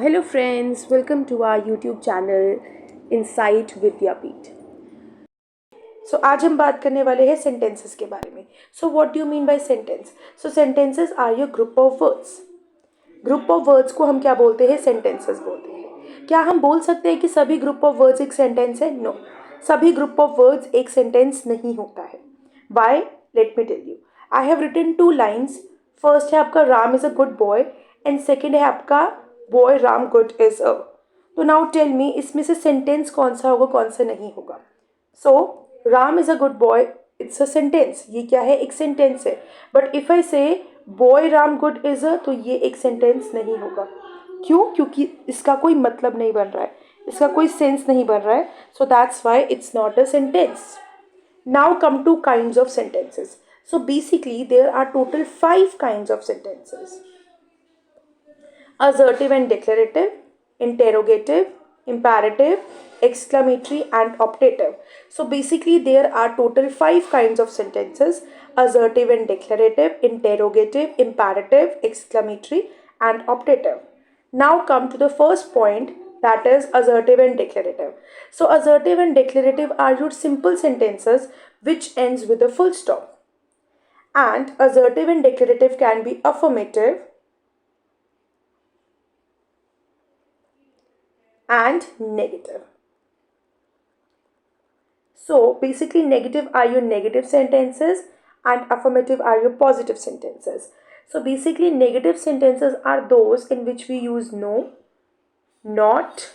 hello friends, welcome to our YouTube channel Insight Vidyapeeth. आज हम बात करने वाले हैं सेंटेंसेस के बारे में. What do you mean by sentence? Sentences are your group of words. Group of words को हम क्या बोलते हैं? सेंटेंसेस बोलते हैं. क्या हम बोल सकते हैं कि सभी ग्रुप ऑफ वर्ड्स एक सेंटेंस है? नो, सभी ग्रुप ऑफ वर्ड्स एक सेंटेंस नहीं होता है. Why? Let me tell you. I have written 2 lines. First है आपका Ram is a good boy and second है आपका boy Ram good is a. तो नाउ टेल मी, इसमें से सेंटेंस कौन सा होगा, कौन सा नहीं होगा? Ram is a good boy, it's a sentence. ये क्या है? एक सेंटेंस है. बट इफ आई से boy Ram good is a, तो ये एक सेंटेंस नहीं होगा. क्यों? क्योंकि इसका कोई मतलब नहीं बन रहा है, इसका कोई सेंस नहीं बन रहा है. So that's why it's not a sentence. Now come two kinds of sentences. Basically there are total 5 kinds of sentences: assertive and declarative, interrogative, imperative, exclamatory and optative. Basically there are total 5 kinds of sentences: assertive and declarative, interrogative, imperative, exclamatory and optative. Now come to the first point, that is assertive and declarative. Assertive and declarative are your simple sentences which ends with a full stop. And assertive and declarative can be affirmative and negative. Basically negative are your negative sentences and affirmative are your positive sentences. Basically negative sentences are those in which we use no, not,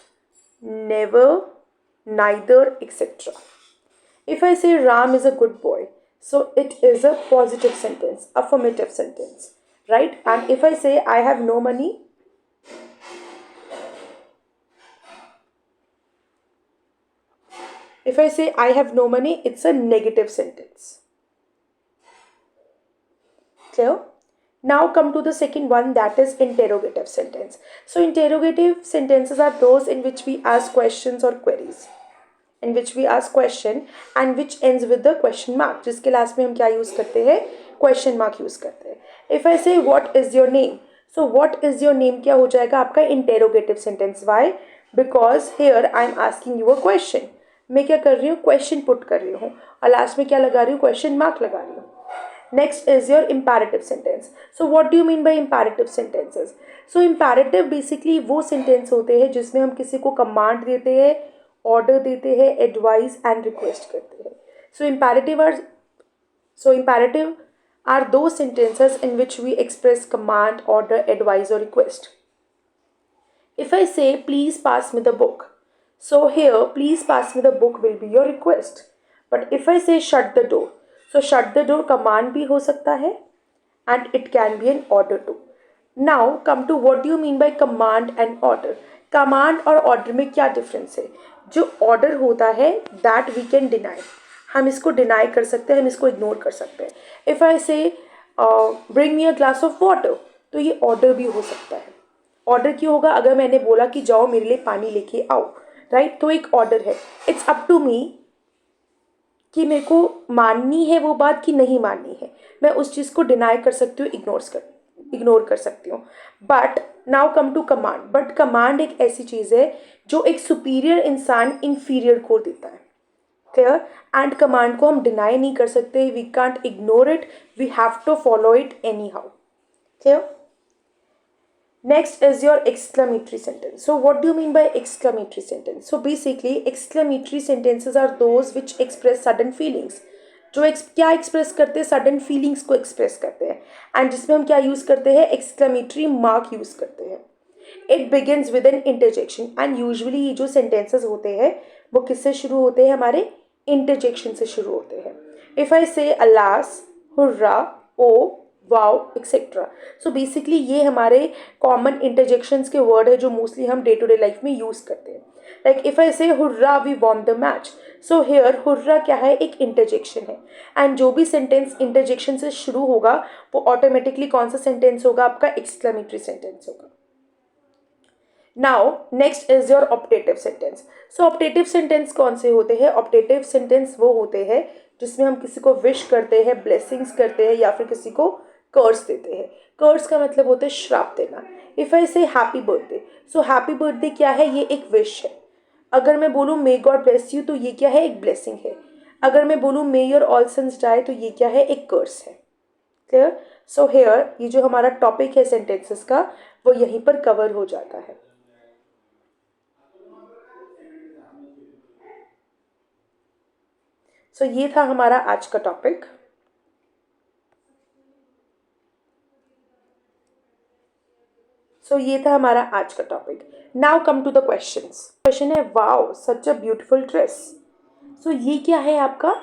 never, neither, etc. If I say Ram is a good boy, so it is a positive sentence, affirmative sentence, right? And if I say I have no money, it's a negative sentence. Clear? Now come to the second one, that is interrogative sentence. Interrogative sentences are those in which we ask questions or queries. In which we ask question and which ends with the question mark, जिसके last में हम क्या use करते हैं? Question mark use करते हैं. If I say what is your name, what is your name क्या हो जाएगा आपका? Interrogative sentence. Why? Because here I am asking you a question. मैं क्या कर रही हूँ? क्वेश्चन पुट कर रही हूँ और लास्ट में क्या लगा रही हूँ? क्वेश्चन मार्क लगा रही हूँ. Next is your imperative sentence. What do you mean by imperative sentences? Imperative basically वो सेंटेंस होते हैं जिसमें हम किसी को कमांड देते हैं, ऑर्डर देते हैं, एडवाइस एंड रिक्वेस्ट करते हैं. Imperative are those sentences in which we express command, order, advice or request. If I say please pass me the book, so here please pass me the book will be your request. But if I say shut the door, so shut the door command भी हो सकता है and it can be an order too. Now come to what do you mean by command and order. Command और order में क्या difference है? जो order होता है दैट वी कैन डिनाई, हम इसको डिनाई कर सकते हैं, हम इसको इग्नोर कर सकते हैं. इफ आई से bring me a glass of water, तो ये ऑर्डर भी हो सकता है. ऑर्डर क्यों होगा? अगर मैंने बोला कि जाओ मेरे लिए पानी लेके आओ, राइट, तो एक ऑर्डर है. इट्स अप टू मी कि मेरे को माननी है वो बात कि नहीं माननी है. मैं उस चीज़ को डिनाई कर सकती हूँ, इग्नोर कर सकती हूँ. But now come to command. But command एक ऐसी चीज़ है जो एक सुपीरियर इंसान इंफीरियर को देता है. क्लियर? एंड कमांड को हम डिनाई नहीं कर सकते, we can't ignore it, we have to follow it anyhow. Clear? Next is your exclamatory sentence. What do you mean by exclamatory sentence? Basically exclamatory sentences are those which express sudden feelings. जो क्या express करते हैं? Sudden feelings को express करते हैं. And जिसमें हम क्या यूज़ करते हैं? एक्सक्लेमेटरी मार्क यूज़ करते हैं. It begins with an interjection. And usually ये जो सेंटेंसेस होते हैं वो किससे शुरू होते हैं? हमारे इंटरजेक्शन से शुरू होते हैं. इफ आई से अलास, हुर्रा, ओ, वाओ, एक्सेट्रा. बेसिकली ये हमारे कॉमन इंटरजेक्शंस के वर्ड है जो मोस्टली हम डे टू डे लाइफ में यूज़ करते हैं. Like if I say hurrah we won the match, so here hurrah क्या है? एक इंटरजेक्शन है. एंड जो भी सेंटेंस इंटरजेक्शन से शुरू होगा वो ऑटोमेटिकली कौन सा सेंटेंस होगा? आपका एक्सक्लेमेटरी सेंटेंस होगा. Now next is your optative sentence. Optative sentence कौन से होते हैं? ऑप्टेटिव सेंटेंस वो होते हैं जिसमें हम किसी को विश करते हैं, ब्लेसिंग्स करते हैं या फिर किसी को कर्स देते हैं। कर्स का मतलब होता है श्राप देना। इफ आई से happy birthday, so happy birthday क्या है, ये एक विश है। अगर मैं बोलूँ मे गॉड ब्लेस यू, तो ये क्या है, एक ब्लेसिंग है। अगर मैं बोलूँ may your all sons die, तो ये क्या है, एक कर्स है। क्लियर? सो हेयर ये जो हमारा टॉपिक है सेंटेंसेस का, वो यहीं पर कवर हो जाता है। सो ये था हमारा आज का टॉपिक। ये था हमारा आज का topic. Now come to the questions. Question है, wow such a beautiful dress. ये क्या है आपका,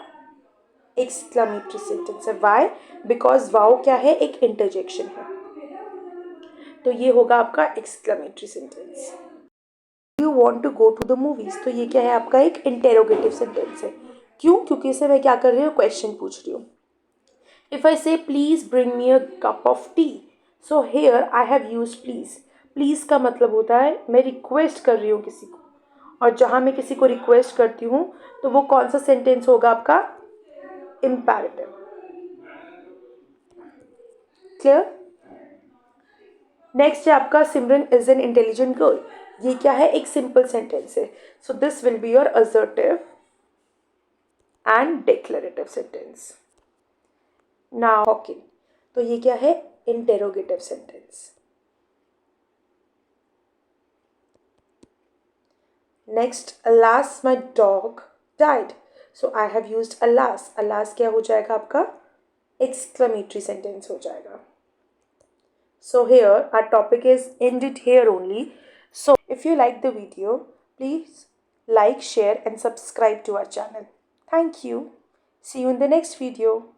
एक्सक्लामेटरी सेंटेंस है। वाई? बिकॉज वाओ क्या है, एक इंटरजेक्शन है, तो ये होगा आपका exclamatory sentence. You want to go to the movies, तो ये क्या है आपका, एक इंटेरोगेटिव सेंटेंस है। क्यों? क्योंकि इसे मैं क्या कर रही हूँ, क्वेश्चन पूछ रही हूँ। इफ आई से please bring me a cup of T, so here I have use please. Please का मतलब होता है मैं रिक्वेस्ट कर रही हूँ किसी को, और जहाँ मैं किसी को रिक्वेस्ट करती हूँ तो वो कौन सा सेंटेंस होगा आपका, इम्पैरेटिव। क्लियर? नेक्स्ट है आपका, सिमरन इज एन इंटेलिजेंट गर्ल। ये क्या है, एक सिंपल सेंटेंस है। So this will be your assertive and declarative sentence. Now talking, तो ये क्या है, interrogative sentence. Next, alas my dog died, so I have used alas। alas क्या हो जाएगा आपका, exclamatory sentence हो जाएगा। So here our topic is ended here only. So if you like the video, please like, share and subscribe to our channel. Thank you. See you in the next video.